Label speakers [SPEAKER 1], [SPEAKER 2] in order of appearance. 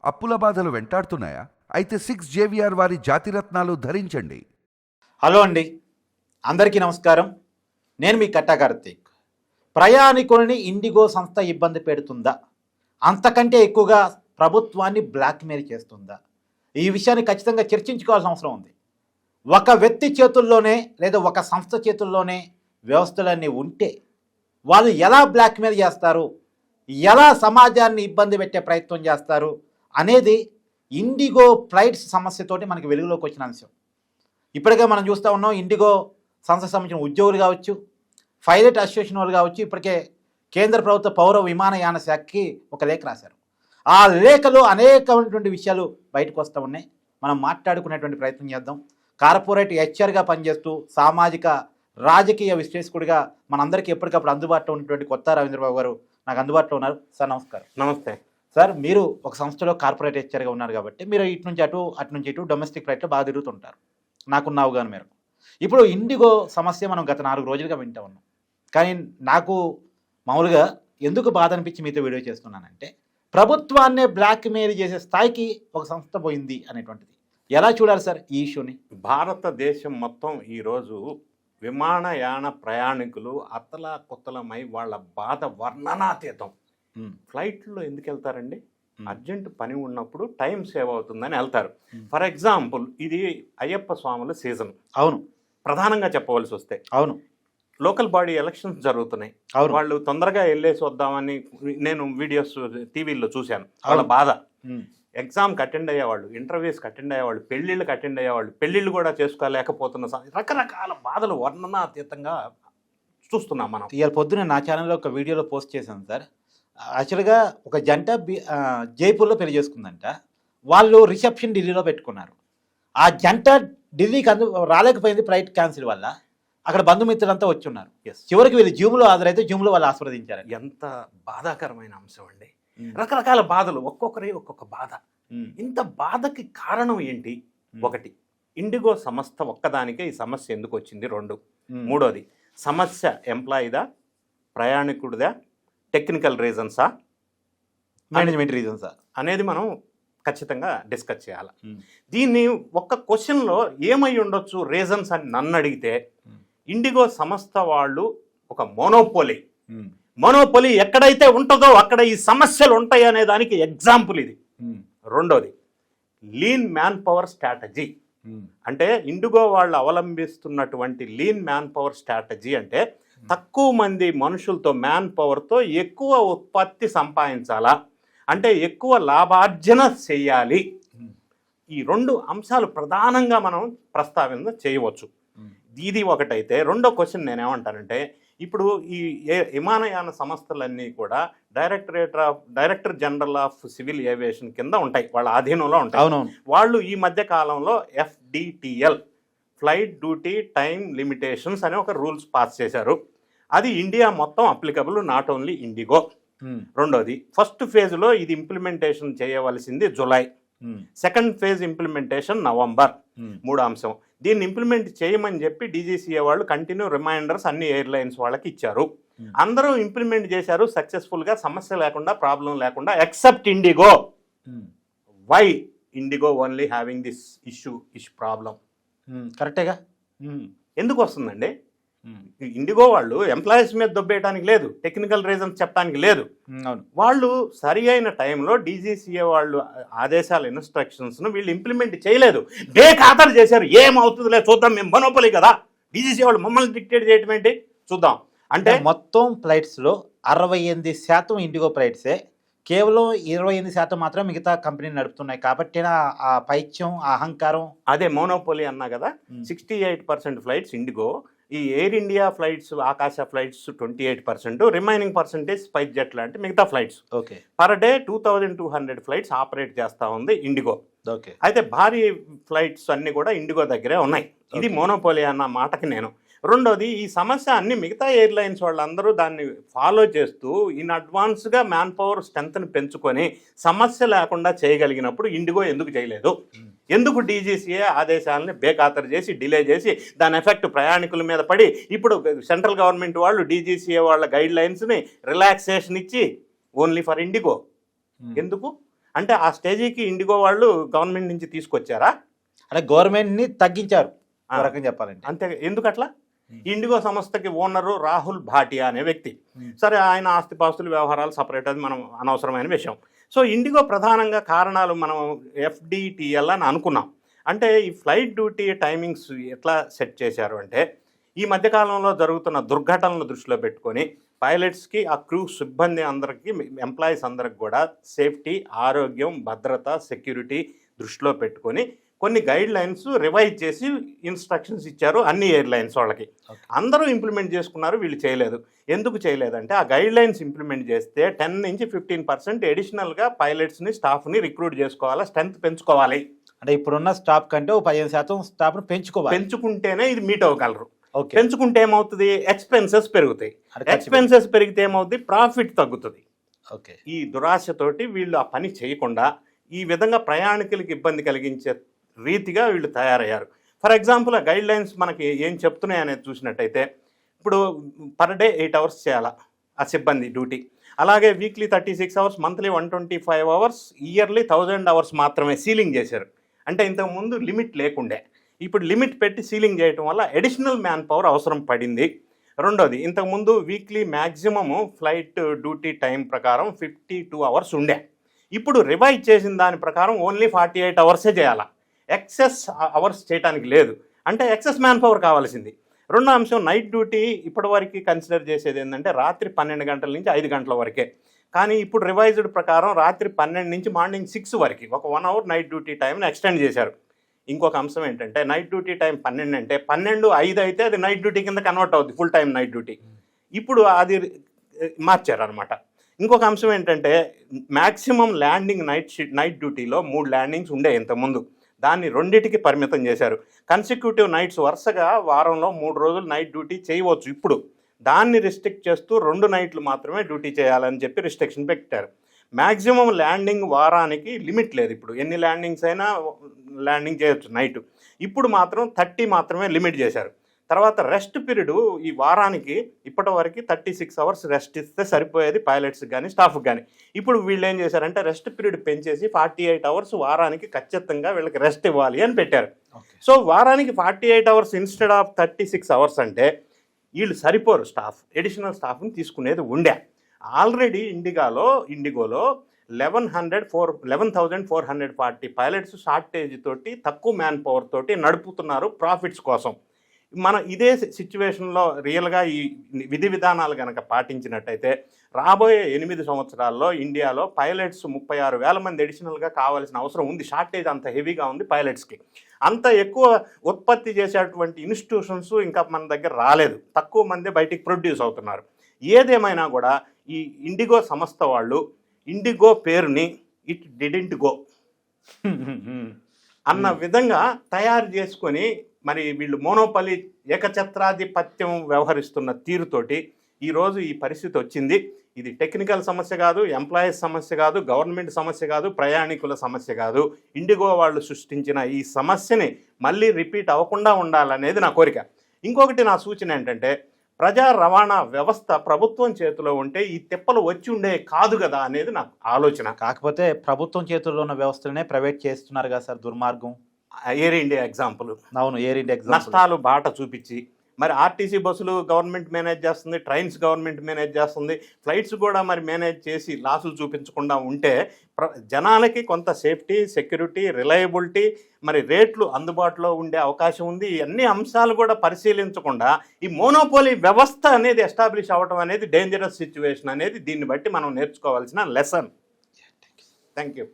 [SPEAKER 1] అప్పుల బాధలు వెంటాడుతున్నాయా? అయితే 6 JVR వారి జాతిరత్నాలు ధరించండి.
[SPEAKER 2] హలో అండి, అందరికీ నమస్కారం. నేను మీ కట్టా కార్తీక్. ప్రయాణికులని ఇండిగో సంస్థ ఇబ్బంది పెడుతుందా, అంతకంటే ఎక్కువగా ప్రభుత్వాన్ని బ్లాక్మెయిల్ చేస్తుందా? ఈ విషయాన్ని ఖచ్చితంగా చర్చించుకోవాల్సిన అవసరం ఉంది. ఒక వ్యక్తి చేతుల్లోనే లేదా ఒక సంస్థ చేతుల్లోనే వ్యవస్థలన్నీ ఉంటే వాళ్ళు ఎలా బ్లాక్మెయిల్ చేస్తారు, ఎలా సమాజాన్ని ఇబ్బంది పెట్టే ప్రయత్నం చేస్తారు అనేది ఇండిగో ఫ్లైట్స్ సమస్యతోటి మనకి వెలుగులోకి వచ్చిన అంశం. ఇప్పటికే మనం చూస్తూ ఉన్నాం, ఇండిగో సంస్థకు సంబంధించిన ఉద్యోగులు కావచ్చు, పైలట్ అసోసియేషన్ వాళ్ళు కావచ్చు, ఇప్పటికే కేంద్ర ప్రభుత్వ పౌర విమానయాన శాఖకి ఒక లేఖ రాశారు. ఆ లేఖలో అనేకమైనటువంటి విషయాలు బయటకు వస్తూ ఉన్నాయి. మనం మాట్లాడుకునేటువంటి ప్రయత్నం చేద్దాం. కార్పొరేట్ హెచ్ఆర్గా పనిచేస్తూ సామాజిక రాజకీయ విశ్లేషకుడిగా మనందరికీ ఎప్పటికప్పుడు అందుబాటులో ఉన్నటువంటి కొత్త రవీంద్రబాబు గారు నాకు అందుబాటులో ఉన్నారు. సార్ నమస్కారం.
[SPEAKER 3] నమస్తే
[SPEAKER 2] సార్, మీరు ఒక సంస్థలో కార్పొరేట్ హెచ్ఆర్గా ఉన్నారు కాబట్టి మీరు ఇటు నుంచి అటు డొమెస్టిక్ ఫ్లైట్లో బాగా తిరుగుతుంటారు, నాకున్న అవగాహన మేరకు. ఇప్పుడు ఇండిగో సమస్య మనం గత 4 రోజులుగా వింటూ ఉన్నాం. కానీ నాకు మామూలుగా ఎందుకు బాధ అనిపించి మీతో వీడియో చేస్తున్నానంటే, ప్రభుత్వాన్నే బ్లాక్మెయిల్ చేసే స్థాయికి ఒక సంస్థ పోయింది అనేటువంటిది. ఎలా చూడాలి సార్ ఈ ఇష్యూని?
[SPEAKER 3] భారతదేశం మొత్తం ఈరోజు విమానయాన ప్రయాణికులు అతలాకుతలమై వాళ్ళ బాధ వర్ణనాతీతం. ఫ్లైట్లో ఎందుకు వెళ్తారండి? అర్జెంట్ పని ఉన్నప్పుడు టైం సేవ్ అవుతుందని వెళ్తారు. ఫర్ ఎగ్జాంపుల్, ఇది అయ్యప్ప స్వాముల సీజన్.
[SPEAKER 2] అవును,
[SPEAKER 3] ప్రధానంగా చెప్పవలసి వస్తే
[SPEAKER 2] అవును,
[SPEAKER 3] లోకల్ బాడీ ఎలక్షన్స్ జరుగుతున్నాయి. వాళ్ళు తొందరగా వెళ్ళేసి వద్దామని నేను వీడియోస్ టీవీలో చూశాను. వాళ్ళ బాధ. ఎగ్జామ్కి అటెండ్ అయ్యేవాళ్ళు, ఇంటర్వ్యూస్కి అటెండ్ అయ్యేవాళ్ళు, పెళ్ళిళ్ళకి అటెండ్ అయ్యేవాళ్ళు, పెళ్ళిళ్ళు కూడా చేసుకోలేకపోతున్న రకరకాల బాధలు వర్ణనాతీతంగా చూస్తున్నాం మనం.
[SPEAKER 2] ఇవాళ పొద్దున నా ఛానల్లో ఒక వీడియోలో పోస్ట్ చేశాను సార్. యాక్చువల్గా ఒక జంట జైపూర్లో పెళ్లి చేసుకుందంట. వాళ్ళు రిసెప్షన్ ఢిల్లీలో పెట్టుకున్నారు. ఆ జంట ఢిల్లీకి రాలేకపోయింది ఫ్లైట్ క్యాన్సిల్ వల్ల. అక్కడ బంధుమిత్రులంతా వచ్చి ఉన్నారు. చివరికి వీళ్ళు జూమ్లో హాజరైతే జూమ్లో వాళ్ళు ఆస్వాదించారు.
[SPEAKER 3] ఎంత బాధాకరమైన అంశం అండి. రకరకాల బాధలు, ఒక్కొక్కరి ఒక్కొక్క బాధ. ఇంత బాధకి కారణం ఏంటి? ఒకటి, ఇండిగో సంస్థ ఒక్కదానికే ఈ సమస్య ఎందుకు వచ్చింది? 2, మూడోది, సమస్య ఎంప్లాయీదా, ప్రయాణికుడిదా, టెక్నికల్ రీజన్సా,
[SPEAKER 2] మేనేజ్మెంట్ రీజన్సా
[SPEAKER 3] అనేది మనం ఖచ్చితంగా డిస్కస్ చేయాలి. దీన్ని ఒక్క క్వశ్చన్లో ఏమై ఉండొచ్చు రీజన్స్ అని నన్ను అడిగితే, ఇండిగో సంస్థ వాళ్ళు ఒక మోనోపోలీ ఎక్కడైతే ఉంటుందో అక్కడ ఈ సమస్యలు ఉంటాయి అనే దానికి ఎగ్జాంపుల్ ఇది. రెండోది, లీన్ మ్యాన్ పవర్ స్ట్రాటజీ. అంటే ఇండిగో వాళ్ళు అవలంబిస్తున్నటువంటి లీన్ మ్యాన్ పవర్ స్ట్రాటజీ అంటే తక్కువ మంది మనుషులతో, మ్యాన్ పవర్తో ఎక్కువ ఉత్పత్తి సంపాదించాలా, అంటే ఎక్కువ లాభార్జన చేయాలి. ఈ 2 అంశాలు ప్రధానంగా మనం ప్రస్తావన చేయవచ్చు. ఇది ఒకటైతే, రెండో క్వశ్చన్ నేనేమంటానంటే, ఇప్పుడు ఈ విమానయాన సంస్థలన్నీ కూడా director general of civil aviation కింద ఉంటాయి, వాళ్ళ ఆధీనంలో ఉంటాయి. వాళ్ళు ఈ మధ్య కాలంలో FDTL, flight duty time limitations అనే ఒక రూల్స్ పాస్ చేశారు. అది ఇండియా మొత్తం అప్లికబుల్, నాట్ ఓన్లీ ఇండిగో. రెండోది, ఫస్ట్ ఫేజ్లో ఇది ఇంప్లిమెంటేషన్ చేయవలసింది July, second phase implementation November. 3వ అంశం, దీన్ని ఇంప్లిమెంట్ చేయమని చెప్పి DGCA వాళ్ళు కంటిన్యూ రిమైండర్స్ అన్ని ఎయిర్లైన్స్ వాళ్ళకి ఇచ్చారు. అందరూ ఇంప్లిమెంట్ చేశారు సక్సెస్ఫుల్గా, సమస్య లేకుండా, ప్రాబ్లం లేకుండా, except IndiGo. Why IndiGo only having this issue problem?
[SPEAKER 2] కరెక్టేగా.
[SPEAKER 3] ఎందుకు వస్తుందండి? ఇండిగో వాళ్ళు ఎంప్లాయీస్ మీద దొబ్బేయడానికి లేదు, టెక్నికల్ రీజన్స్ చెప్పడానికి లేదు. వాళ్ళు సరి అయిన టైంలో DGCA వాళ్ళు ఆదేశాల ఇన్స్ట్రక్షన్స్ను వీళ్ళు ఇంప్లిమెంట్ చేయలేదు, బేఖాతరు చేశారు. ఏమవుతుందిలే చూద్దాం, మేము మోనోపోలీ కదా, DGCA వాళ్ళు మమ్మల్ని డిక్టేట్ చేయటం ఏంటి చూద్దాం అంటే.
[SPEAKER 2] మొత్తం ఫ్లైట్స్లో 68% ఇండిగో ఫ్లైట్సే, కేవలం 28% మాత్రం మిగతా కంపెనీలు నడుపుతున్నాయి. కాబట్టి ఆ పైత్యం, అహంకారం,
[SPEAKER 3] అదే మోనోపోలీ అన్నా కదా. 68% ఫ్లైట్స్ ఇండిగో, ఈ ఎయిర్ ఇండియా ఫ్లైట్స్, ఆకాశ flights 28%, remaining percentage spice jet లాంటి మిగతా flights.
[SPEAKER 2] Okay,
[SPEAKER 3] per day 2200 flights operate చేస్తూ ఉంది ఇండిగో.
[SPEAKER 2] ఓకే,
[SPEAKER 3] అయితే భారీ ఫ్లైట్స్ అన్నీ కూడా ఇండిగో దగ్గరే ఉన్నాయి. ఇది మోనోపోలీ అన్న మాటకి నేను. రెండోది, ఈ సమస్య అన్ని మిగతా ఎయిర్లైన్స్ వాళ్ళందరూ దాన్ని ఫాలో చేస్తూ ఇన్ అడ్వాన్స్గా మ్యాన్ పవర్ స్ట్రెంత్ని పెంచుకొని సమస్య లేకుండా చేయగలిగినప్పుడు ఇండిగో ఎందుకు చేయలేదు? ఎందుకు DGCA ఆదేశాలని బేఖాతరు చేసి, డిలే చేసి, దాని ఎఫెక్ట్ ప్రయాణికుల మీద పడి, ఇప్పుడు సెంట్రల్ గవర్నమెంట్ వాళ్ళు DGCA వాళ్ళ గైడ్ లైన్స్ని రిలాక్సేషన్ ఇచ్చి ఓన్లీ ఫర్ ఇండిగో ఎందుకు? అంటే ఆ స్టేజీకి ఇండిగో వాళ్ళు గవర్నమెంట్ నుంచి తీసుకొచ్చారా?
[SPEAKER 2] అంటే గవర్నమెంట్ని తగ్గించారు ఒక రకంగా చెప్పాలంటే.
[SPEAKER 3] అంతే. ఎందుకట్లా? ఇండిగో సంస్థకి ఓనరు రాహుల్ భాటియా అనే వ్యక్తి. సరే, ఆయన ఆస్తిపాస్తుల వ్యవహారాలు సపరేట్, అది మనం అనవసరమైన విషయం. సో ఇండిగో ప్రధానంగా కారణాలు మనం FDTL అని అనుకున్నాం. అంటే ఈ ఫ్లైట్ డ్యూటీ టైమింగ్స్ ఎట్లా సెట్ చేశారు అంటే, ఈ మధ్యకాలంలో జరుగుతున్న దుర్ఘటనలు దృష్టిలో పెట్టుకొని పైలట్స్కి, ఆ క్రూ సిబ్బంది అందరికీ, ఎంప్లాయీస్ అందరికి కూడా సేఫ్టీ, ఆరోగ్యం, భద్రత, సెక్యూరిటీ దృష్టిలో పెట్టుకొని కొన్ని గైడ్ లైన్స్ రివైజ్ చేసి ఇన్స్ట్రక్షన్స్ ఇచ్చారు అన్ని ఎయిర్లైన్స్ వాళ్ళకి. అందరూ ఇంప్లిమెంట్ చేసుకున్నారు, వీళ్ళు చేయలేదు. ఎందుకు చేయలేదంటే, ఆ గైడ్ లైన్స్ ఇంప్లిమెంట్ చేస్తే 10 నుంచి 15% ఎడిషనల్గా పైలట్స్ని, స్టాఫ్ని రిక్రూట్ చేసుకోవాలి, స్ట్రెంత్ పెంచుకోవాలి.
[SPEAKER 2] అంటే ఇప్పుడున్న స్టాఫ్ కంటే 15% స్టాఫ్ను పెంచుకోవాలి.
[SPEAKER 3] పెంచుకుంటేనే ఇది మీట్ అవ్వగలరు. పెంచుకుంటే ఏమవుతుంది? ఎక్స్పెన్సెస్ పెరుగుతాయి. ఎక్స్పెన్సెస్ పెరిగితే ఏమవుతుంది? ప్రాఫిట్ తగ్గుతుంది.
[SPEAKER 2] ఓకే.
[SPEAKER 3] ఈ దురాశతోటి వీళ్ళు ఆ పని చేయకుండా ఈ విధంగా ప్రయాణికులకు ఇబ్బంది కలిగించే రీతిగా వీళ్ళు తయారయ్యారు. ఫర్ ఎగ్జాంపుల్, ఆ గైడ్ లైన్స్ మనకి ఏం చెప్తున్నాయి అనేది చూసినట్టయితే, ఇప్పుడు పర్ డే 8 hours చేయాలా ఆ సిబ్బంది డ్యూటీ. అలాగే weekly 36 hours, monthly 125 hours, yearly 1000 hours మాత్రమే సీలింగ్ చేశారు. అంటే ఇంతకుముందు లిమిట్ లేకుండే, ఇప్పుడు లిమిట్ పెట్టి సీలింగ్ చేయడం వల్ల అడిషనల్ మ్యాన్ పవర్ అవసరం పడింది. రెండోది, ఇంతకుముందు weekly maximum flight duty time ప్రకారం 52 hours ఉండే. ఇప్పుడు రివైజ్ చేసిన దాని ప్రకారం ఓన్లీ 48 hours చేయాలా. ఎక్సెస్ అవర్స్ చేయడానికి లేదు. అంటే ఎక్సెస్ మ్యాన్ పవర్ కావాల్సింది. రెండో అంశం, నైట్ డ్యూటీ ఇప్పటివరకు కన్సిడర్ చేసేది ఏంటంటే రాత్రి 12 గంటల నుంచి 5 గంటల వరకే. కానీ ఇప్పుడు రివైజ్డ్ ప్రకారం రాత్రి 12 నుంచి మార్నింగ్ 6 వరకు ఒక 1 hour నైట్ డ్యూటీ టైంని ఎక్స్టెండ్ చేశారు. ఇంకొక అంశం ఏంటంటే, నైట్ డ్యూటీ టైం 12 అంటే 12:05 అయితే అది నైట్ డ్యూటీ కింద కన్వర్ట్ అవుతుంది, ఫుల్ టైం నైట్ డ్యూటీ. ఇప్పుడు అది మార్చారు అనమాట. ఇంకొక అంశం ఏంటంటే, మ్యాక్సిమం ల్యాండింగ్ నైట్ డ్యూటీలో 3 ల్యాండింగ్స్ ఉండే ఇంతకుముందు, దాన్ని 2కి పరిమితం చేశారు. కన్సిక్యూటివ్ నైట్స్ వరుసగా వారంలో 3 రోజులు నైట్ డ్యూటీ చేయవచ్చు. ఇప్పుడు దాన్ని రిస్ట్రిక్ట్ చేస్తూ 2 నైట్లు మాత్రమే డ్యూటీ చేయాలని చెప్పి రిస్ట్రిక్షన్ పెట్టారు. మ్యాక్సిమం ల్యాండింగ్ వారానికి లిమిట్ లేదు. ఇప్పుడు ఎన్ని ల్యాండింగ్స్ అయినా ల్యాండింగ్ చేయొచ్చు నైట్. ఇప్పుడు మాత్రం 30 మాత్రమే లిమిట్ చేశారు. తర్వాత రెస్ట్ పీరియడ్ ఈ వారానికి ఇప్పటి వరకు 36 hours రెస్ట్ ఇస్తే సరిపోయేది పైలట్స్కి కానీ స్టాఫ్కి కానీ. ఇప్పుడు వీళ్ళు ఏం చేశారంటే రెస్ట్ పీరియడ్ పెంచేసి 48 hours వారానికి ఖచ్చితంగా వీళ్ళకి రెస్ట్ ఇవ్వాలి అని పెట్టారు. సో వారానికి 48 hours ఇన్స్టెడ్ ఆఫ్ 36 hours అంటే వీళ్ళు సరిపోరు, స్టాఫ్ ఎడిషనల్ స్టాఫ్ని తీసుకునేది ఉండే. ఆల్రెడీ ఇండిగోలో 11,440 పైలట్స్ షార్టేజ్ తోటి, తక్కువ మ్యాన్ పవర్ తోటి నడుపుతున్నారు ప్రాఫిట్స్ కోసం. మన ఇదే సిచ్యువేషన్లో రియల్గా ఈ విధి విధానాలు కనుక పాటించినట్టయితే రాబోయే 8 సంవత్సరాల్లో ఇండియాలో పైలట్స్ 36,000 మంది అడిషనల్గా కావాల్సిన అవసరం ఉంది. షార్టేజ్ అంత హెవీగా ఉంది పైలట్స్కి. అంత ఎక్కువ ఉత్పత్తి చేసేటువంటి ఇన్స్టిట్యూషన్స్ ఇంకా మన దగ్గర రాలేదు, తక్కువ మంది బయటికి ప్రొడ్యూస్ అవుతున్నారు. ఏదేమైనా కూడా ఈ ఇండిగో సంస్థ వాళ్ళు ఇండిగో పేరుని ఇట్ డిడెంట్ గో అన్న విధంగా తయారు చేసుకొని, మరి వీళ్ళు మోనోపలి ఏకఛత్రాధిపత్యం వ్యవహరిస్తున్న తీరుతోటి ఈరోజు ఈ పరిస్థితి వచ్చింది. ఇది టెక్నికల్ సమస్య కాదు, ఎంప్లాయీస్ సమస్య కాదు, గవర్నమెంట్ సమస్య కాదు, ప్రయాణికుల సమస్య కాదు. ఇండిగో వాళ్ళు సృష్టించిన ఈ సమస్యని మళ్ళీ రిపీట్ అవ్వకుండా ఉండాలనేది నా కోరిక. ఇంకొకటి నా సూచన ఏంటంటే, ప్రజా రవాణా వ్యవస్థ ప్రభుత్వం చేతిలో ఉంటే ఈ తిప్పలు వచ్చి ఉండే కాదు కదా అనేది నా ఆలోచన.
[SPEAKER 2] కాకపోతే ప్రభుత్వం చేతుల్లో ఉన్న వ్యవస్థలనే ప్రైవేట్ చేస్తున్నారు కదా సార్, దుర్మార్గం.
[SPEAKER 3] Air India example.
[SPEAKER 2] అవును, ఎయిర్ ఇండియా
[SPEAKER 3] నష్టాలు బాట చూపించి, మరి ఆర్టీసీ బస్సులు గవర్నమెంట్ మేనేజ్ చేస్తుంది, ట్రైన్స్ గవర్నమెంట్ మేనేజ్ చేస్తుంది, ఫ్లైట్స్ కూడా మరి మేనేజ్ చేసి లాసులు చూపించకుండా ఉంటే జనాలకి కొంత సేఫ్టీ, సెక్యూరిటీ, రిలయబిలిటీ, మరి రేట్లు అందుబాటులో ఉండే అవకాశం ఉంది. అన్ని అంశాలు కూడా పరిశీలించకుండా ఈ మోనోపోలీ వ్యవస్థ అనేది ఎస్టాబ్లిష్ అవ్వడం అనేది డేంజరస్ సిచ్యువేషన్ అనేది దీన్ని బట్టి మనం నేర్చుకోవాల్సిన లెసన్. Thank you.